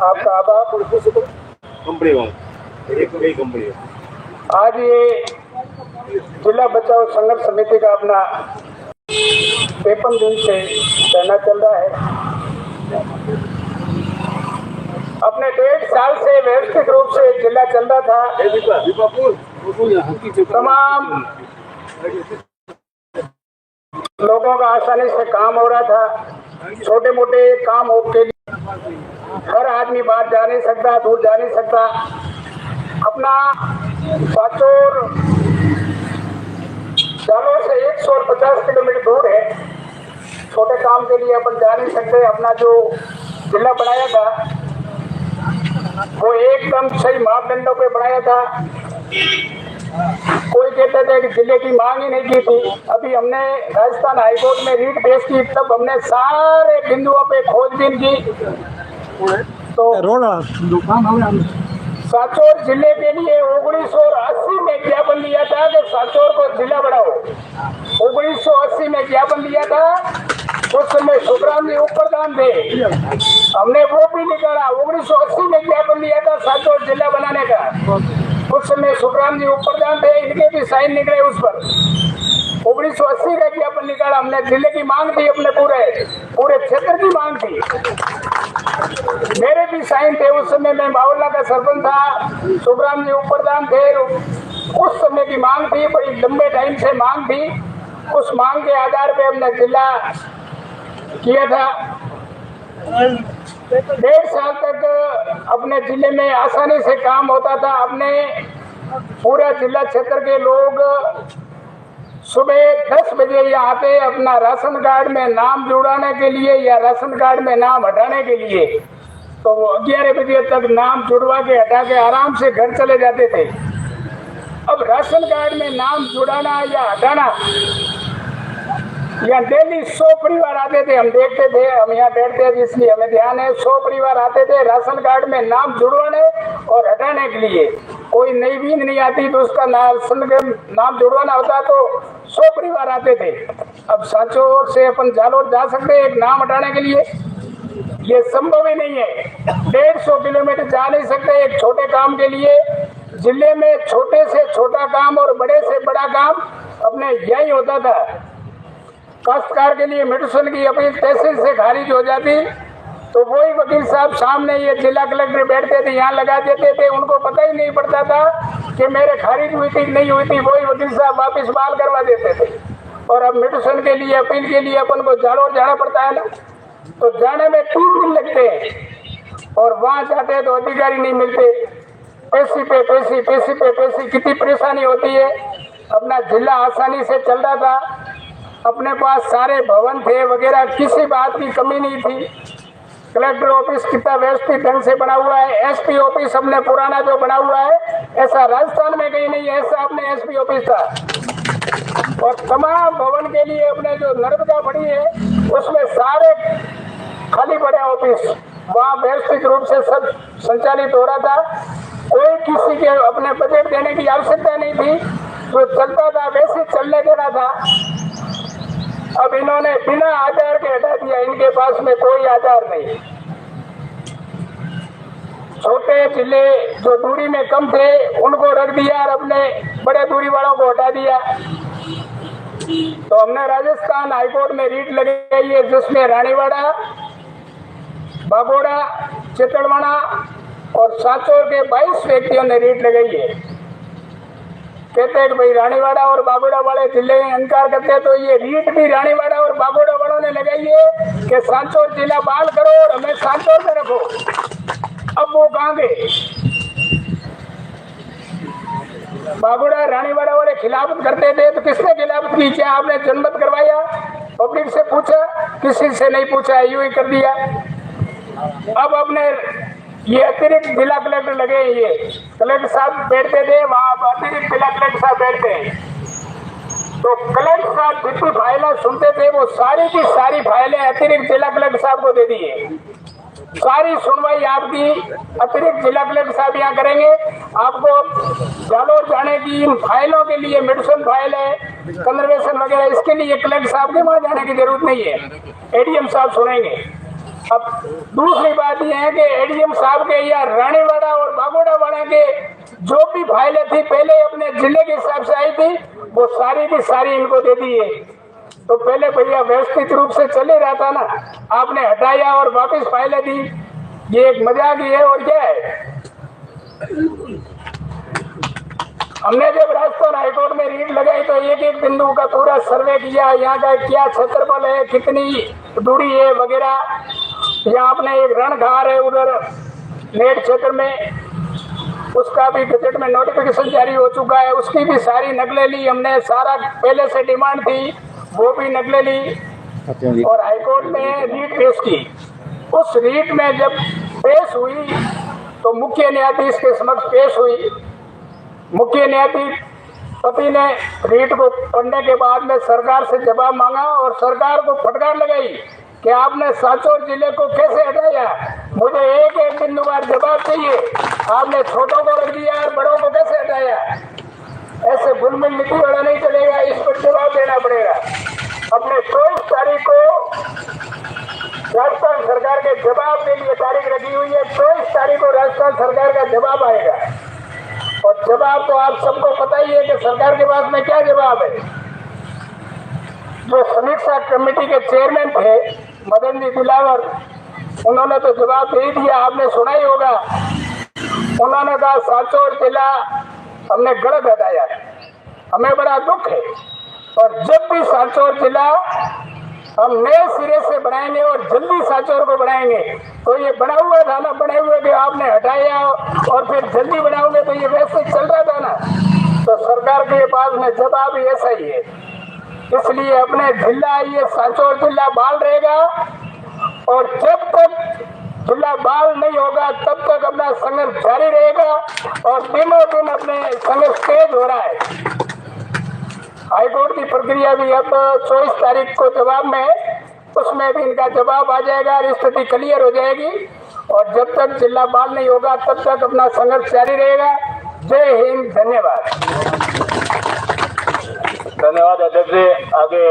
आपका आभार। कंपनी आज ये जिला बचाओ संघर्ष समिति का अपना 53 दिन से धरना चल रहा है। अपने 1.5 साल से व्यवस्थित रूप से जिला चल रहा था। तमाम लोगों का आसानी से काम हो रहा था। छोटे मोटे काम के लिए हर आदमी बाहर जा नहीं सकता, दूर जा नहीं सकता। अपना साचोर जालोर से 150 किलोमीटर दूर है। छोटे काम के लिए अपन जा नहीं सकते। अपना जो जिला बनाया था वो एकदम सही मापदंडों पे बनाया था। कोई कहते थे कि जिले की मांग ही नहीं की थी। अभी हमने राजस्थान हाईकोर्ट में रीट पेश की, तब हमने सारे बिंदुओं पे खोजबीन की। तो साचोर जिले के लिए 1980 में ज्ञापन दिया था कि साचोर को जिला बनाओ। 1980 में ज्ञापन दिया था। उस समय सुखराम जी ऊपर दान थे, हमने वो भी निकाला। 1980 में ज्ञापन दिया था साचोर जिला बनाने का। उस समय सुखराम जी ऊपर दान थे, इनके भी साइन निकले उस पर। 1980 का ज्ञापन निकाला हमने। जिले की मांग थी, अपने पूरे क्षेत्र की मांग थी। मेरे भी साइन थे उस समय। मैं बावला का सरपंच था, सुखराम जी ऊपरदान थे। उस समय की मांग थी, बड़ी लंबे टाइम से मांग थी। उस मांग के आधार पे हमने जिला किया था। 1.5 साल तक अपने जिले में आसानी से काम होता था। अपने पूरा जिला क्षेत्र के लोग सुबह 10 बजे यहाँ पे अपना राशन कार्ड में नाम जुड़ाने के लिए या राशन कार्ड में नाम हटाने के लिए, तो 11 बजे तक नाम जुड़वा के हटा के आराम से घर चले जाते थे। अब राशन कार्ड में नाम जुड़ाना या हटाना, यहाँ डेली 100 परिवार आते थे। हम देखते थे, हम यहाँ बैठते थे इसलिए हमें ध्यान है। 100 परिवार आते थे राशन कार्ड में नाम जुड़वाने और हटाने के लिए। कोई नई बीन नहीं आती तो उसका नाम जुड़वाना होता तो 100 परिवार आते थे। अब साचोर से अपन जालोर जा सकते एक नाम हटाने के लिए? ये संभव ही नहीं है। 150 किलोमीटर जा नहीं सकते एक छोटे काम के लिए। जिले में छोटे से छोटा काम और बड़े से बड़ा काम अपने यही होता था। काश्तकार के लिए मेडिसिन की अपील तहसील से खारिज हो जाती तो वही वकील साहब सामने ये जिला कलेक्टर बैठते थे, यहाँ लगा देते थे। उनको पता ही नहीं पड़ता था कि मेरे खारिज हुई थी नहीं हुई थी। वही वकील साहब वापिस बहाल करवा देते थे। और अब मेडिसिन के लिए अपील के लिए अपन को जालोर जाना पड़ता है ना, तो जाने में 3 दिन लगते हैं। और वहाँ जाते हैं तो अधिकारी नहीं मिलते। पैसी पे पैसी कितनी परेशानी होती है। अपना जिला आसानी से चल रहा था। अपने पास सारे भवन थे वगैरह, किसी बात की कमी नहीं थी। कलेक्टर ऑफिस कितना व्यवस्थित ढंग से बना हुआ है। एसपी ऑफिस हमने पुराना जो बना हुआ है ऐसा राजस्थान में कहीं नहीं है। ऐसा अपने एसपी ऑफिस था। और तमाम भवन के लिए अपने जो नर्मदा बड़ी है उसमें सारे खाली पड़े ऑफिस, वहाँ व्यवस्थित रूप से सब संचालित हो रहा था। कोई किसी के अपने बजट देने की आवश्यकता नहीं थी। जो चलता था वैसे चलने देना था। अब इन्होंने बिना आधार के हटा दिया। इनके पास में कोई आधार नहीं। छोटे जिले जो दूरी में कम थे उनको रख दिया और अपने बड़े दूरी वालों को हटा दिया। तो हमने राजस्थान हाईकोर्ट में रीट लगाई है जिसमें रानीवाड़ा, बागोड़ा, चितड़वाड़ा और साचोर के 22 व्यक्तियों ने रीट लगाई है। कहते हैं कि भाई रानीवाड़ा और बागोड़ा वाले जिले में इनकार करते हैं, तो ये रीट भी रानीवाड़ा और बागोड़ा वालों ने लगाई है कि साचोर जिला बहाल करो और हमें साचोर में रखो। अब वो कहाँ गए? बागोड़ा रानीवाड़ा वाले खिलाफत करते थे तो किसने खिलाफत की? क्या आपने जनमत करवाया? पब्लिक से पूछा? किसी से नहीं पूछा, यूं ही कर दिया। अब अपने ये अतिरिक्त जिला कलेक्टर लगे। ये कलेक्टर साहब बैठते थे वहाँ, अतिरिक्त जिला कलेक्टर साहब बैठते हैं। तो कलेक्टर साहब जितनी फाइलें सुनते थे वो सारी की सारी फाइलें अतिरिक्त जिला कलेक्टर साहब को दे दिए। सारी सुनवाई आपकी अतिरिक्त जिला कलेक्टर साहब यहाँ करेंगे। आपको जालोर जाने की इन फाइलों के लिए, मेडिसिन फाइल है, कन्जर्वेशन वगैरह, इसके लिए कलेक्टर साहब के वहाँ जाने की जरूरत नहीं है। एडीएम साहब सुनेंगे। अब दूसरी बात यह है कि एडीएम साहब के या रानीवाड़ा और बागोड़ा वाला के जो भी फाइलें थी पहले अपने जिले के हिसाब से आई थी, वो सारी की सारी इनको दे दी है। तो पहले भैया व्यवस्थित रूप से चल ही रहा था ना, आपने हटाया और वापस फाइलें दी, ये एक मजाक ही है और क्या है। हमने जब राजस्थान हाईकोर्ट में रीट लगाई तो एक एक बिंदु का पूरा सर्वे किया, यहाँ का क्या क्षेत्रफल है, कितनी दूरी है वगैरह। यहाँ अपने एक रणघार है उधर नेट क्षेत्र में, उसका भी गजट में नोटिफिकेशन जारी हो चुका है, उसकी भी सारी नकलें ली हमने। सारा पहले से डिमांड थी वो भी नकलें ली और हाईकोर्ट में रीट पेश की। उस रीट में जब पेश हुई तो मुख्य न्यायाधीश के समक्ष पेश हुई। मुख्य न्यायाधीश पति ने रीट को पढ़ने के बाद में सरकार से जवाब मांगा और सरकार को फटकार लगाई कि आपने सांचौर जिले को कैसे हटाया, मुझे एक एक बिंदुवार जवाब चाहिए। आपने छोटों को रख दिया और बड़ों को कैसे हटाया। ऐसे गुलमिल नीति वाला नहीं चलेगा, इस पर जवाब देना पड़ेगा। अपने 24 तारीख को राजस्थान सरकार के जवाब के लिए तारीख रखी हुई है। 24 तारीख को राजस्थान सरकार का जवाब आएगा और जवाब तो आप सबको पता ही है कि सरकार के पास में क्या जवाब है। जो समीक्षा कमेटी के चेयरमैन थे मदन जी दिलावर, उन्होंने तो जवाब दे दिया, आपने सुना ही होगा। उन्होंने कहा सांचौर जिला हमने गलत हटाया, हमें बड़ा दुख है और जब भी सांचौर जिला हम नए सिरे से बनाएंगे और जल्दी सांचौर को बनाएंगे तो ये बना हुआ था ना, बने हुए भी आपने हटाया और फिर जल्दी बनाओगे तो ये वैसे चल रहा था ना। तो सरकार के पास में जवाब ही ऐसा ही है। इसलिए अपने जिला ये सांचौर जिला बाल रहेगा और जब तक जिला बाल नहीं होगा तब तक अपना संघर्ष जारी रहेगा और दिनों दिन अपने संघर्ष तेज हो रहा है। हाईकोर्ट की प्रक्रिया भी अब 24 तारीख को जवाब में, उसमें भी इनका जवाब आ जाएगा, स्थिति क्लियर हो जाएगी और जब तक जिला बाल नहीं होगा तब तक अपना संघर्ष जारी रहेगा। जय हिंद, धन्यवाद। धन्यवाद अध्यक्ष जी। आगे